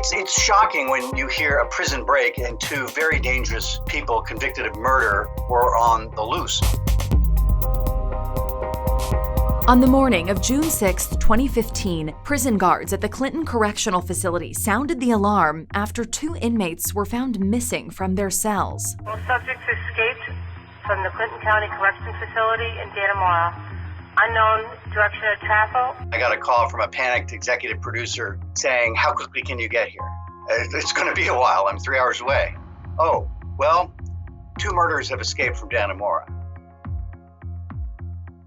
It's shocking when you hear a prison break and two very dangerous people convicted of murder were on the loose. On the morning of June 6, 2015, prison guards at the Clinton Correctional Facility sounded the alarm after two inmates were found missing from their cells. All subjects escaped from the Clinton County Correctional Facility in Dannemora. Unknown direction of travel. I got a call from a panicked executive producer saying, "How quickly can you get here? It's going to be a while. I'm 3 hours away." "Oh, well, two murderers have escaped from Dannemora."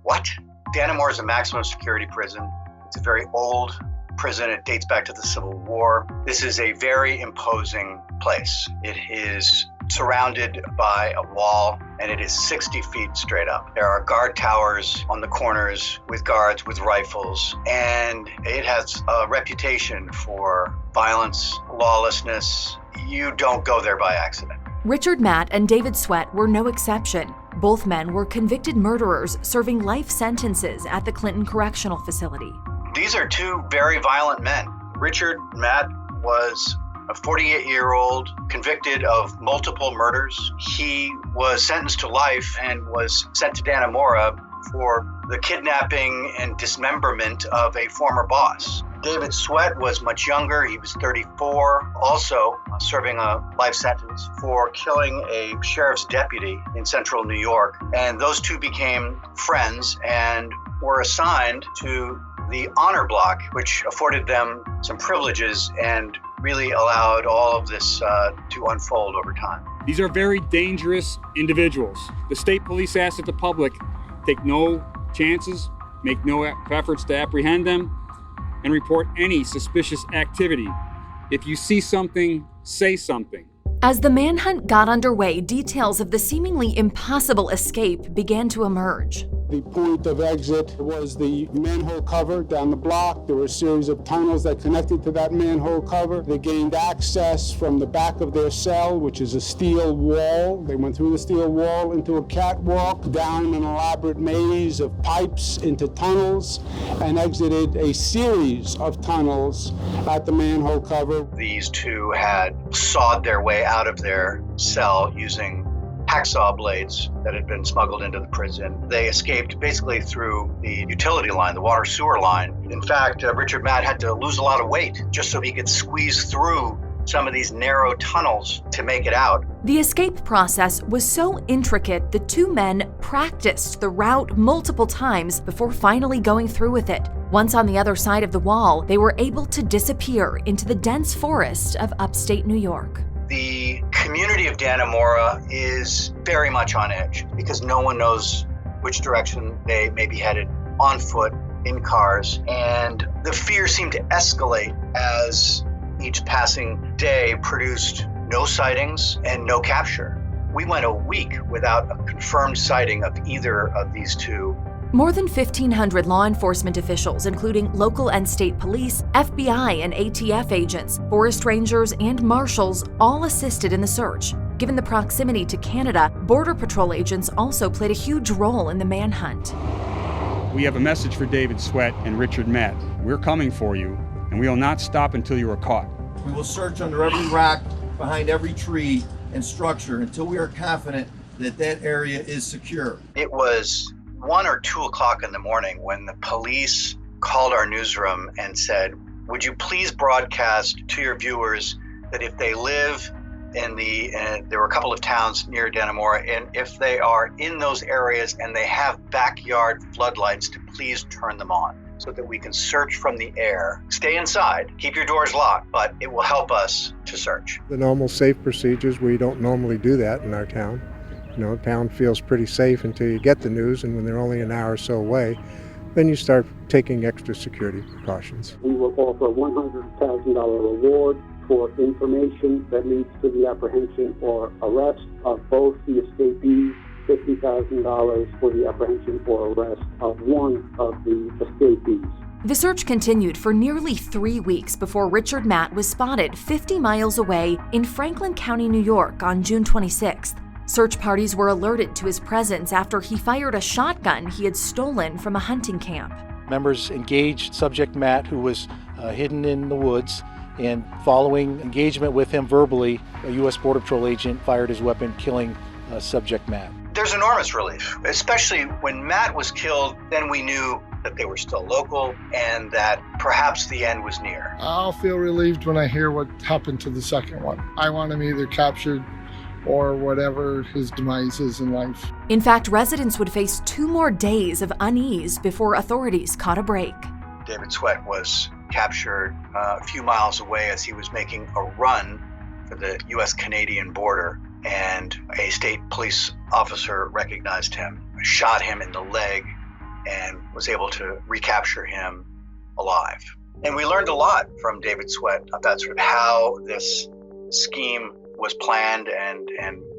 What? Dannemora is a maximum security prison. It's a very old prison. It dates back to the Civil War. This is a very imposing place. It is surrounded by a wall, and it is 60 feet straight up. There are guard towers on the corners with guards with rifles, and it has a reputation for violence, lawlessness. You don't go there by accident. Richard Matt and David Sweat were no exception. Both men were convicted murderers serving life sentences at the Clinton Correctional Facility. These are two very violent men. Richard Matt was a 48-year-old convicted of multiple murders. He was sentenced to life and was sent to Dannemora for the kidnapping and dismemberment of a former boss. David Sweat was much younger. He was 34, also serving a life sentence for killing a sheriff's deputy in central New York. And those two became friends and were assigned to the honor block, which afforded them some privileges and really allowed all of this to unfold over time. These are very dangerous individuals. The state police ask that the public take no chances, make no efforts to apprehend them, and report any suspicious activity. If you see something, say something. As the manhunt got underway, details of the seemingly impossible escape began to emerge. The point of exit was the manhole cover down the block. There were a series of tunnels that connected to that manhole cover. They gained access from the back of their cell, which is a steel wall. They went through the steel wall into a catwalk, down an elaborate maze of pipes into tunnels, and exited a series of tunnels at the manhole cover. These two had sawed their way out of their cell using hacksaw blades that had been smuggled into the prison. They escaped basically through the utility line, the water sewer line. In fact, Richard Matt had to lose a lot of weight just so he could squeeze through some of these narrow tunnels to make it out. The escape process was so intricate, the two men practiced the route multiple times before finally going through with it. Once on the other side of the wall, they were able to disappear into the dense forest of upstate New York. The community of Dannemora is very much on edge because no one knows which direction they may be headed, on foot, in cars, and the fear seemed to escalate as each passing day produced no sightings and no capture. We went a week without a confirmed sighting of either of these two. More than 1,500 law enforcement officials, including local and state police, FBI and ATF agents, forest rangers, and marshals, all assisted in the search. Given the proximity to Canada, Border Patrol agents also played a huge role in the manhunt. We have a message for David Sweat and Richard Matt. We're coming for you, and we will not stop until you are caught. We will search under every rock, behind every tree and structure until we are confident that that area is secure. It was 1 or 2 o'clock in the morning when the police called our newsroom and said, "Would you please broadcast to your viewers that if they live in there were a couple of towns near Dannemora, and if they are in those areas and they have backyard floodlights, to please turn them on so that we can search from the air. Stay inside, keep your doors locked, but it will help us to search." The normal safe procedures, we don't normally do that in our town. You know, town feels pretty safe until you get the news, and when they're only an hour or so away, then you start taking extra security precautions. We will offer a $100,000 reward for information that leads to the apprehension or arrest of both the escapees, $50,000 for the apprehension or arrest of one of the escapees. The search continued for nearly 3 weeks before Richard Matt was spotted 50 miles away in Franklin County, New York on June 26th. Search parties were alerted to his presence after he fired a shotgun he had stolen from a hunting camp. Members engaged subject Matt, who was hidden in the woods, And following engagement with him verbally, a U.S. Border Patrol agent fired his weapon, killing subject Matt. There's enormous relief, especially when Matt was killed. Then we knew that they were still local and that perhaps the end was near. I'll feel relieved when I hear what happened to the second one. I want him either captured or whatever his demise is in life. In fact, residents would face 2 more days of unease before authorities caught a break. David Sweat was captured a few miles away as he was making a run for the U.S.-Canadian border, and a state police officer recognized him, shot him in the leg, and was able to recapture him alive. And we learned a lot from David Sweat about sort of how this scheme was planned and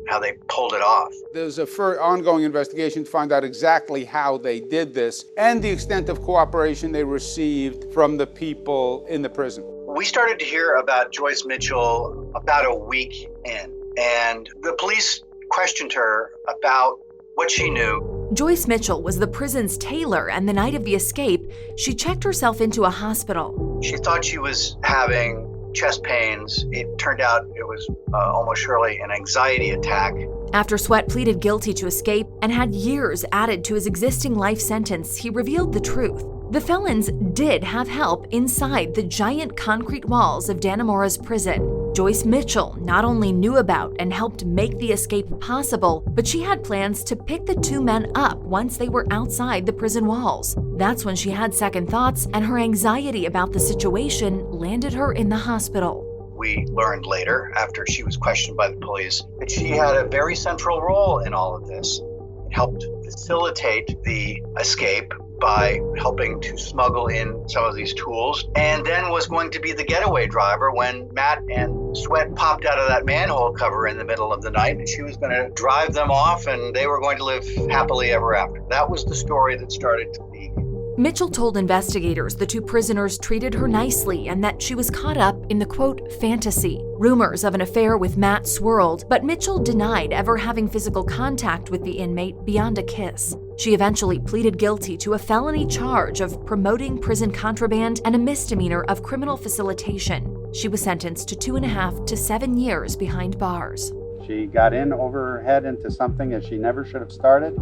how they pulled it off. There's a ongoing investigation to find out exactly how they did this and the extent of cooperation they received from the people in the prison. We started to hear about Joyce Mitchell about a week in, and the police questioned her about what she knew. Joyce Mitchell was the prison's tailor, and the night of the escape, she checked herself into a hospital. She thought she was having chest pains. It turned out it was almost surely an anxiety attack. After Sweat pleaded guilty to escape and had years added to his existing life sentence, he revealed the truth. The felons did have help inside the giant concrete walls of Dannemora's prison. Joyce Mitchell not only knew about and helped make the escape possible, but she had plans to pick the 2 men up once they were outside the prison walls. That's when she had second thoughts, and her anxiety about the situation landed her in the hospital. We learned later, after she was questioned by the police, that she had a very central role in all of this. It helped facilitate the escape by helping to smuggle in some of these tools, and then was going to be the getaway driver when Matt and Sweat popped out of that manhole cover in the middle of the night, and she was going to drive them off and they were going to live happily ever after. That was the story that started to leak. Mitchell told investigators the 2 prisoners treated her nicely and that she was caught up in the, quote, fantasy. Rumors of an affair with Matt swirled, but Mitchell denied ever having physical contact with the inmate beyond a kiss. She eventually pleaded guilty to a felony charge of promoting prison contraband and a misdemeanor of criminal facilitation. She was sentenced to 2.5 to 7 years behind bars. She got in over her head into something that she never should have started,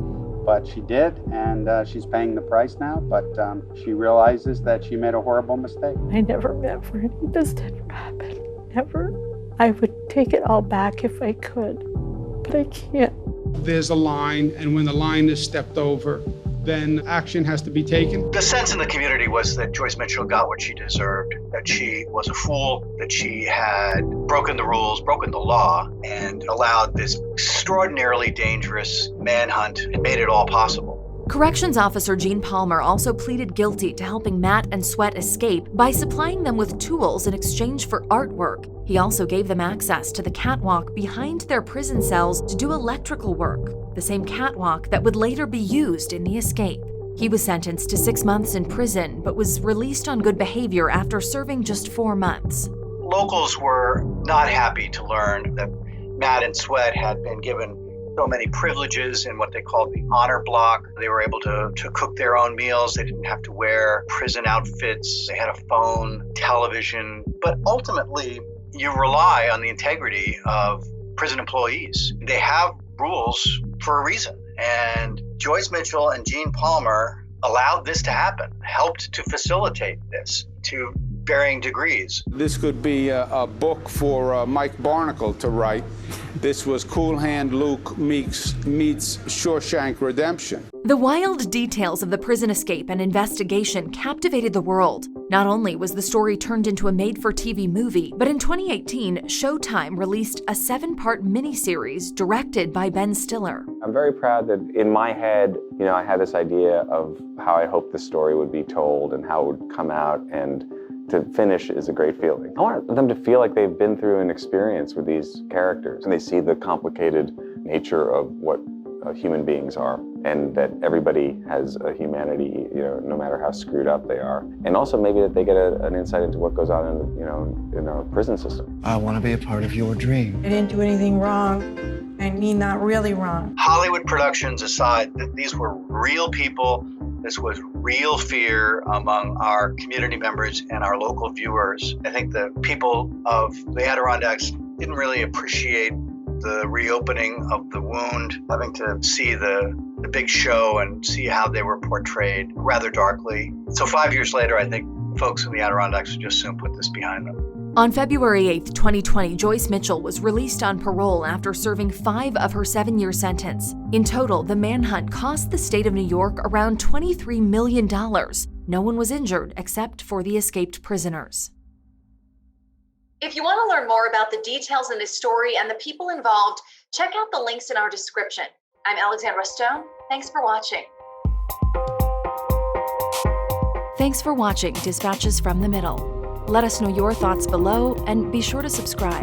but she did, and she's paying the price now, but she realizes that she made a horrible mistake. I never meant for any of this to ever happen, ever. I would take it all back if I could, but I can't. There's a line, and when the line is stepped over, then action has to be taken. The sense in the community was that Joyce Mitchell got what she deserved, that she was a fool, that she had broken the rules, broken the law, and allowed this extraordinarily dangerous manhunt and made it all possible. Corrections Officer Gene Palmer also pleaded guilty to helping Matt and Sweat escape by supplying them with tools in exchange for artwork. He also gave them access to the catwalk behind their prison cells to do electrical work, the same catwalk that would later be used in the escape. He was sentenced to 6 months in prison, but was released on good behavior after serving just 4 months. Locals were not happy to learn that Matt and Sweat had been given so many privileges in what they called the honor block. They were able to cook their own meals. They didn't have to wear prison outfits. They had a phone, television. But ultimately, you rely on the integrity of prison employees. They have rules for a reason. And Joyce Mitchell and Gene Palmer allowed this to happen, helped to facilitate this to varying degrees. This could be a book for Mike Barnacle to write. This was Cool Hand Luke meets Shawshank Redemption. The wild details of the prison escape and investigation captivated the world. Not only was the story turned into a made-for-TV movie, but in 2018, Showtime released a 7-part miniseries directed by Ben Stiller. I'm very proud that in my head, I had this idea of how I hoped the story would be told and how it would come out, and to finish is a great feeling. I want them to feel like they've been through an experience with these characters, and they see the complicated nature of what human beings are, and that everybody has a humanity, no matter how screwed up they are. And also maybe that they get an insight into what goes on in our prison system. I want to be a part of your dream. I didn't do anything wrong. I mean, not really wrong. Hollywood productions aside, these were real people This was real fear among our community members and our local viewers. I think the people of the Adirondacks didn't really appreciate the reopening of the wound, having to see the big show and see how they were portrayed rather darkly. So 5 years later, I think folks in the Adirondacks would just soon put this behind them. On February 8, 2020, Joyce Mitchell was released on parole after serving 5 of her 7-year sentence. In total, the manhunt cost the state of New York around $23 million. No one was injured except for the escaped prisoners. If you want to learn more about the details in this story and the people involved, check out the links in our description. I'm Alexandra Stone. Thanks for watching. Thanks for watching Dispatches from the Middle. Let us know your thoughts below and be sure to subscribe.